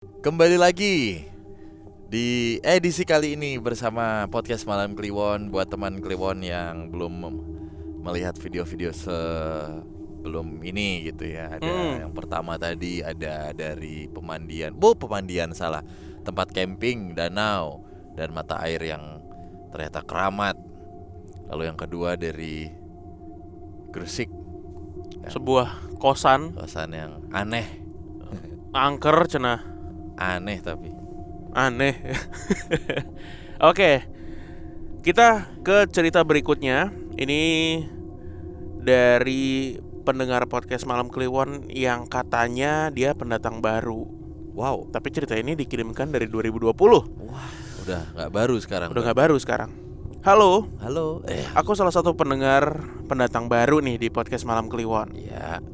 Kembali lagi di edisi kali ini bersama podcast Malam Kliwon. Buat teman Kliwon yang belum melihat video-video sebelum ini gitu ya. Ada yang pertama tadi ada dari pemandian salah, tempat camping, danau dan mata air yang ternyata keramat. Lalu yang kedua dari Gresik, sebuah kosan yang aneh angker cenah. Aneh tapi Aneh. Oke, kita ke cerita berikutnya. Ini dari pendengar podcast Malam Kliwon yang katanya dia pendatang baru. wow, Tapi cerita ini dikirimkan dari 2020. udah gak baru sekarang. Udah gak baru sekarang. Halo, Halo. aku salah satu pendengar pendatang baru nih di podcast Malam Kliwon. Ya.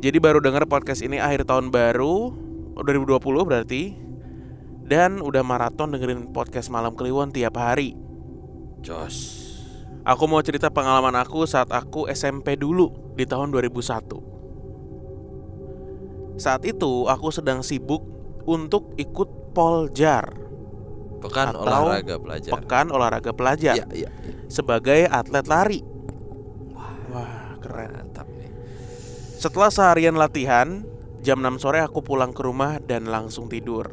Jadi baru dengar podcast ini akhir tahun baru 2020 berarti. Dan udah maraton dengerin podcast Malam Kliwon tiap hari. Jos. Aku mau cerita pengalaman aku saat aku SMP dulu di tahun 2001. Saat itu aku sedang sibuk untuk ikut Poljar, Pekan atau olahraga pelajar. Pekan Olahraga Pelajar, Iya. sebagai atlet lari. Wah, keren. Mantap nih. Setelah seharian latihan, jam 6 sore aku pulang ke rumah dan langsung tidur.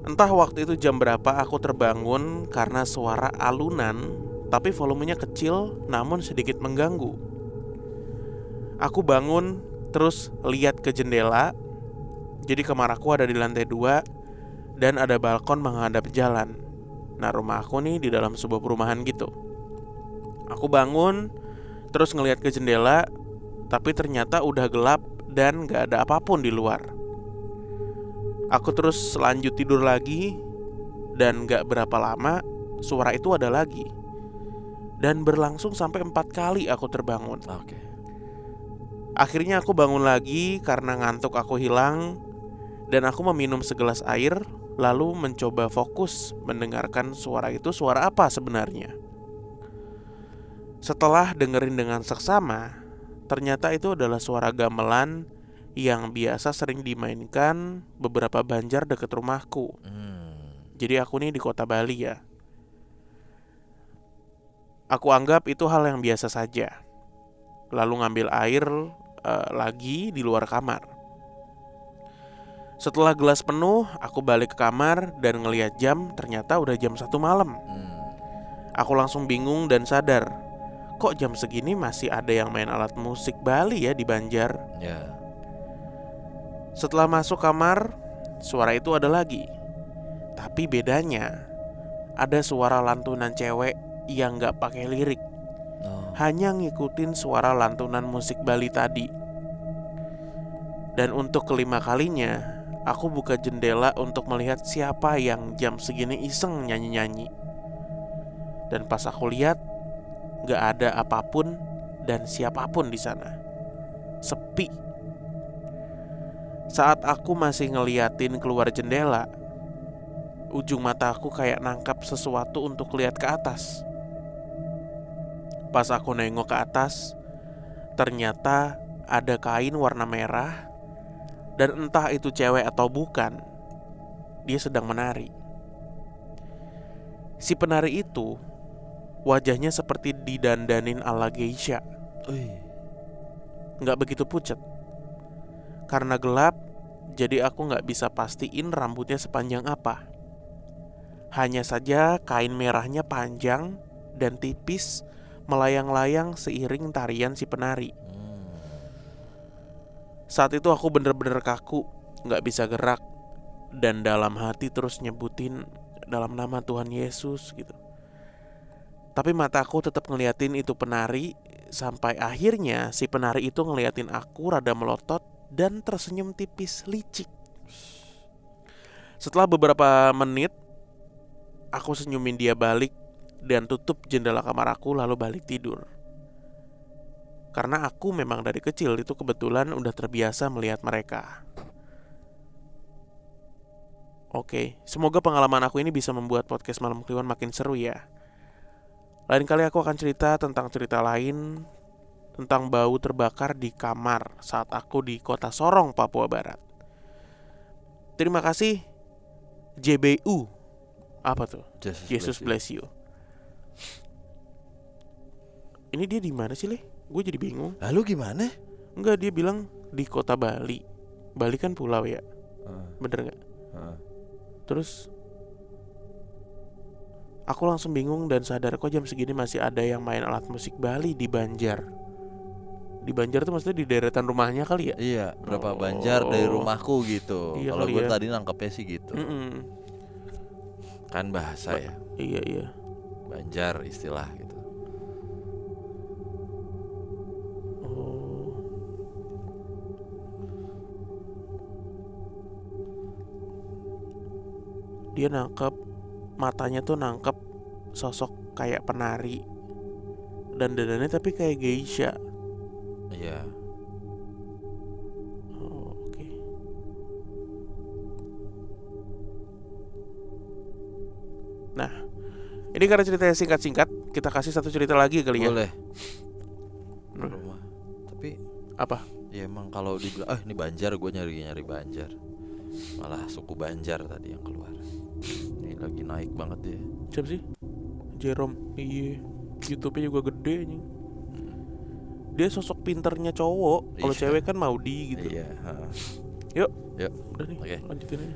Entah waktu itu jam berapa aku terbangun karena suara alunan, tapi volumenya kecil namun sedikit mengganggu. Aku bangun terus lihat ke jendela. Jadi kamar aku ada di lantai 2 dan ada balkon menghadap jalan. Nah, rumah aku nih di dalam sebuah perumahan gitu. Aku bangun terus ngelihat ke jendela, tapi ternyata udah gelap dan gak ada apapun di luar. Aku terus lanjut tidur lagi. Dan gak berapa lama suara itu ada lagi. Dan berlangsung sampai 4 kali aku terbangun. Oke. Akhirnya aku bangun lagi karena ngantuk aku hilang. Dan aku meminum segelas air, lalu mencoba fokus mendengarkan suara itu suara apa sebenarnya. Setelah dengerin dengan seksama, ternyata itu adalah suara gamelan yang biasa sering dimainkan beberapa banjar dekat rumahku. Jadi aku nih di kota Bali ya. Aku anggap itu hal yang biasa saja. Lalu ngambil air lagi di luar kamar. Setelah gelas penuh, aku balik ke kamar dan ngelihat jam, ternyata udah jam 1 malam. Aku langsung bingung dan sadar, kok jam segini masih ada yang main alat musik Bali ya di Banjar. Ya. Setelah masuk kamar, suara itu ada lagi. Tapi bedanya, ada suara lantunan cewek yang gak pakai lirik. Hanya ngikutin suara lantunan musik Bali tadi. Dan untuk kelima kalinya, aku buka jendela untuk melihat siapa yang jam segini iseng nyanyi-nyanyi. Dan pas aku lihat, gak ada apapun dan siapapun di sana. Sepi. Saat aku masih ngeliatin keluar jendela, ujung mata aku kayak nangkap sesuatu untuk lihat ke atas. Pas aku nengok ke atas, ternyata ada kain warna merah. Dan entah itu cewek atau bukan, dia sedang menari. Si penari itu wajahnya seperti didandanin ala geisha. Gak begitu pucat. Karena gelap, jadi aku gak bisa pastiin rambutnya sepanjang apa. Hanya saja kain merahnya panjang dan tipis, melayang-layang seiring tarian si penari. Saat itu aku bener-bener kaku, gak bisa gerak. Dan dalam hati terus nyebutin dalam nama Tuhan Yesus gitu. Tapi mataku tetap ngeliatin itu penari. Sampai akhirnya si penari itu ngeliatin aku rada melotot dan tersenyum tipis licik. Setelah beberapa menit, aku senyumin dia balik dan tutup jendela kamar aku lalu balik tidur. Karena aku memang dari kecil itu kebetulan udah terbiasa melihat mereka. Oke, semoga pengalaman aku ini bisa membuat podcast Malam Kliwon makin seru ya. Lain kali aku akan cerita tentang cerita lain, tentang bau terbakar di kamar saat aku di kota Sorong, Papua Barat. Terima kasih JBU. Apa tuh? Jesus bless you. Ini dia di mana sih, Le? Gue jadi bingung. Lalu gimana? Enggak, dia bilang di kota Bali. Bali kan pulau ya. Bener gak? Terus aku langsung bingung dan sadar kok jam segini masih ada yang main alat musik Bali di Banjar. Di Banjar tuh maksudnya di deretan rumahnya kali ya? Iya, berapa Banjar dari rumahku gitu. Iya Kalau kali gue ya. tadi nangkepnya sih gitu. Kan bahasa ya. Iya. Banjar istilah gitu. Dia nangkep, matanya tuh nangkep sosok kayak penari dan dandannya tapi kayak geisha. Iya. Oke. Nah, ini karena ceritanya singkat-singkat, kita kasih satu cerita lagi kali ya. Boleh. Rumah. Tapi Apa? ya emang kalau dibilang ini Banjar, gue nyari Banjar. Malah suku Banjar tadi yang keluar. Ini lagi naik banget dia. Siapa sih? Jerome. Iya. YouTube-nya juga gede anjing. Dia sosok pinternya cowok. Kalau Iya. cewek kan Maudi gitu. Iya. Yuk. Yuk. Udah nih, Oke. lanjutin aja.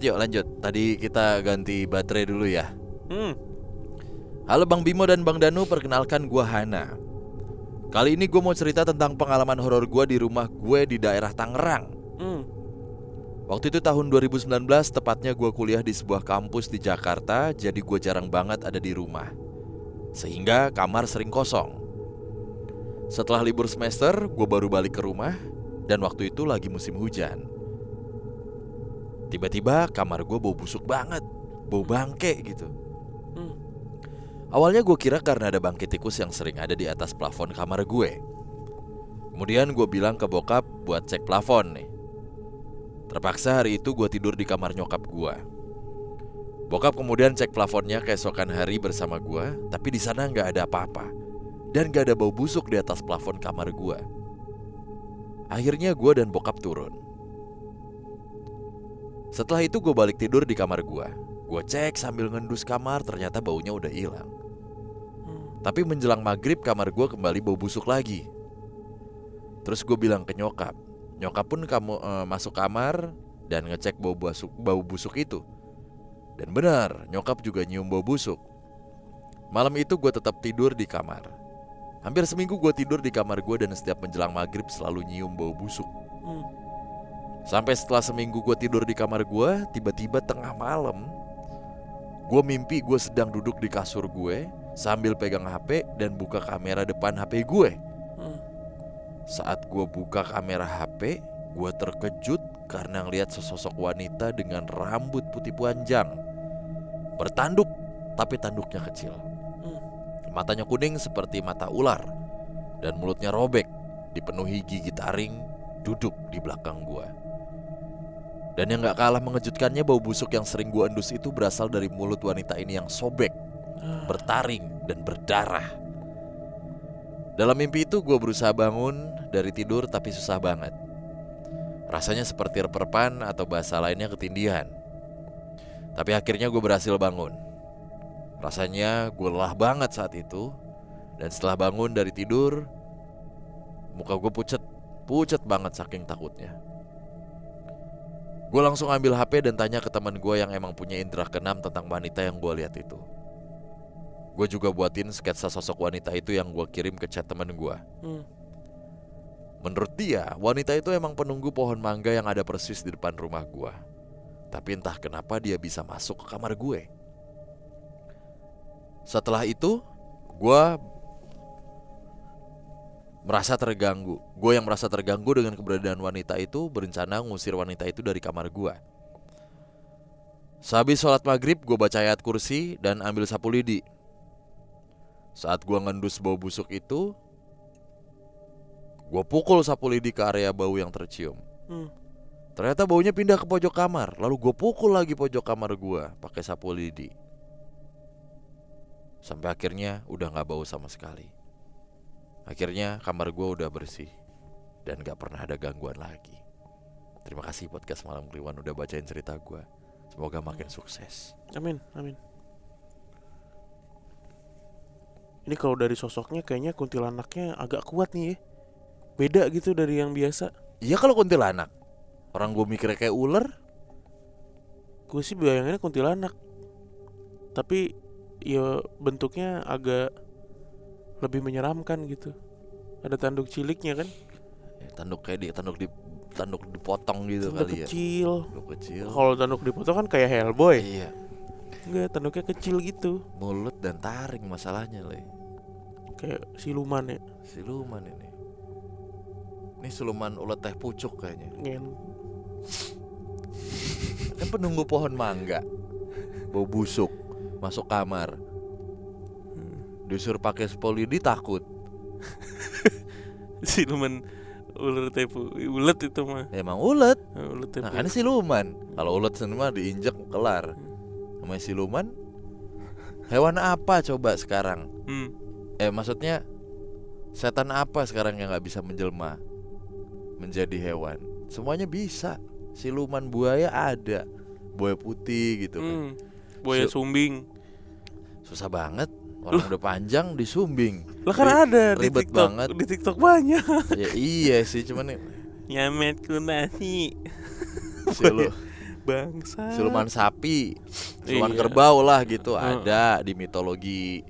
Yo, lanjut. Tadi kita ganti baterai dulu ya. Hmm. Halo Bang Bimo dan Bang Danu, perkenalkan gue Hana. Kali ini gue mau cerita tentang pengalaman horor gue di rumah gue di daerah Tangerang. Waktu itu tahun 2019, tepatnya gue kuliah di sebuah kampus di Jakarta. Jadi gue jarang banget ada di rumah, sehingga kamar sering kosong. Setelah libur semester, gue baru balik ke rumah. Dan waktu itu lagi musim hujan. Tiba-tiba kamar gue bau busuk banget, bau bangke gitu. Awalnya gue kira karena ada bangke tikus yang sering ada di atas plafon kamar gue. Kemudian gue bilang ke bokap buat cek plafon nih. Terpaksa hari itu gue tidur di kamar nyokap gue. Bokap kemudian cek plafonnya keesokan hari bersama gue, tapi di sana nggak ada apa-apa dan nggak ada bau busuk di atas plafon kamar gue. Akhirnya gue dan bokap turun. Setelah itu gue balik tidur di kamar gue. Gue cek sambil ngendus kamar, ternyata baunya udah hilang. Tapi menjelang maghrib kamar gue kembali bau busuk lagi. Terus gue bilang ke nyokap. Nyokap pun masuk kamar dan ngecek bau busuk itu. Dan benar, nyokap juga nyium bau busuk. Malam itu gue tetap tidur di kamar. Hampir seminggu gue tidur di kamar gue dan setiap menjelang maghrib selalu nyium bau busuk. Sampai setelah seminggu gue tidur di kamar gue, tiba-tiba tengah malam gue mimpi gue sedang duduk di kasur gue sambil pegang HP dan buka kamera depan HP gue. Saat gue buka kamera HP, gue terkejut karena ngeliat sesosok wanita dengan rambut putih panjang, bertanduk, tapi tanduknya kecil. Matanya kuning seperti mata ular, dan mulutnya robek, dipenuhi gigi taring, duduk di belakang gue. Dan yang gak kalah mengejutkannya, bau busuk yang sering gue endus itu berasal dari mulut wanita ini yang sobek, bertaring, dan berdarah. Dalam mimpi itu gue berusaha bangun dari tidur tapi susah banget. Rasanya seperti reperpan atau bahasa lainnya ketindihan. Tapi akhirnya gue berhasil bangun. Rasanya gue lelah banget saat itu. Dan setelah bangun dari tidur, muka gue pucet banget saking takutnya. Gue langsung ambil HP dan tanya ke teman gue yang emang punya indera keenam tentang wanita yang gue lihat itu. Gue juga buatin sketsa sosok wanita itu yang gue kirim ke chat temen gue. Menurut dia, wanita itu emang penunggu pohon mangga yang ada persis di depan rumah gue. Tapi entah kenapa dia bisa masuk ke kamar gue. Setelah itu, gue merasa terganggu. Gue yang merasa terganggu dengan keberadaan wanita itu, berencana ngusir wanita itu dari kamar gue. Sehabis sholat maghrib, gue baca ayat kursi dan ambil sapu lidi. Saat gue ngendus bau busuk itu, gue pukul sapu lidi ke area bau yang tercium. Ternyata baunya pindah ke pojok kamar. Lalu gue pukul lagi pojok kamar gue pakai sapu lidi. Sampai akhirnya udah gak bau sama sekali. Akhirnya kamar gue udah bersih dan gak pernah ada gangguan lagi. Terima kasih podcast Malam Kliwon udah bacain cerita gue. Semoga makin sukses. Amin. Ini kalau dari sosoknya kayaknya kuntilanaknya agak kuat nih ya. Beda gitu dari yang biasa. Iya kalau kuntilanak. Orang gue mikirnya kayak ular. Gue sih bayangannya kuntilanak. Tapi ya bentuknya agak lebih menyeramkan gitu. Ada tanduk ciliknya kan. Ya, tanduk dipotong gitu Tanduk kali ya. kecil. Tanduk kecil. Kalau tanduk dipotong kan kayak Hellboy. Iya. Enggak, tanduknya kecil gitu. Mulut dan taring masalahnya Le. Kayak siluman ya. Siluman ini. Ini siluman ulet teh pucuk kayaknya. Kan penunggu pohon mangga. Bau busuk. Masuk kamar. Disuruh pakai spolidi takut. Siluman ular tepu. Ulet itu mah. Emang ulet. Ulet tepu. Nah kan siluman. Kalau ulet semua diinjek kelar. Sama siluman. Hewan apa coba sekarang? Maksudnya setan apa sekarang yang gak bisa menjelma menjadi hewan? Semuanya bisa. Siluman buaya ada. Buaya putih gitu kan. Buaya sumbing. Susah banget. Orang udah panjang disumbing. Lah kan ada di ribet TikTok. banget. Di TikTok banyak. Ya iya sih cuman Nyametku nasi. Bangsa. siluman sapi, siluman Iya. kerbau lah gitu ada di mitologi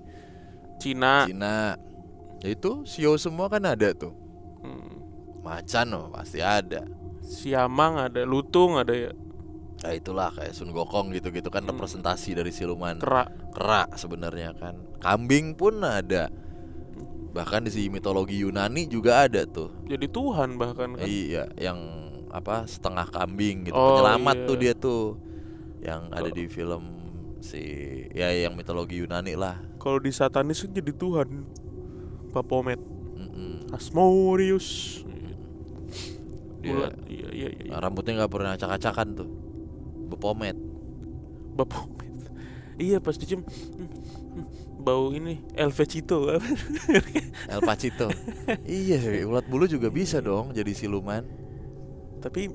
Cina. Ya itu sio semua kan ada tuh. Macan pasti ada. Siamang ada, lutung ada ya. Nah itulah kayak Sun Gokong gitu-gitu kan representasi dari siluman. Kera sebenarnya kan. Kambing pun ada. Bahkan di mitologi Yunani juga ada tuh. Jadi Tuhan bahkan kan. Iya, yang apa setengah kambing gitu. Oh, Penyelamat iya. tuh dia tuh. Yang ada di film yang mitologi Yunani lah. Kalau di satanis kan jadi Tuhan. Baphomet, Mm-mm. Asmodeus. Dia Iya. rambutnya nggak pernah acak-acakan tuh. Baphomet. Baphomet. Iya pas dicium bau ini El Vecchito. El Pacito. Iya, ulat bulu juga bisa dong jadi siluman. Tapi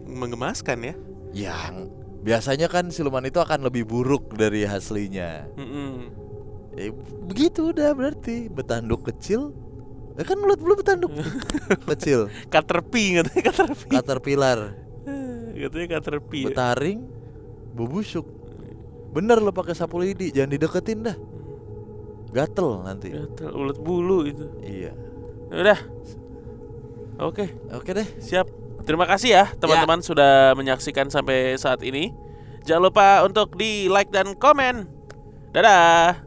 menggemaskan ya. Yang biasanya kan siluman itu akan lebih buruk dari aslinya. Begitu udah berarti bertanduk kecil. Kan ulat bulu bertanduk kecil. Caterpie katanya Caterpillar. Katanya Caterpie. Betaring, bubusuk. Bener lo pakai sapu lidi, jangan dideketin dah. Gatel nanti. Gatel ulat bulu itu. Iya. Udah. Oke deh. siap. Terima kasih ya teman-teman sudah menyaksikan sampai saat ini. Jangan lupa untuk di like dan komen. Dadah.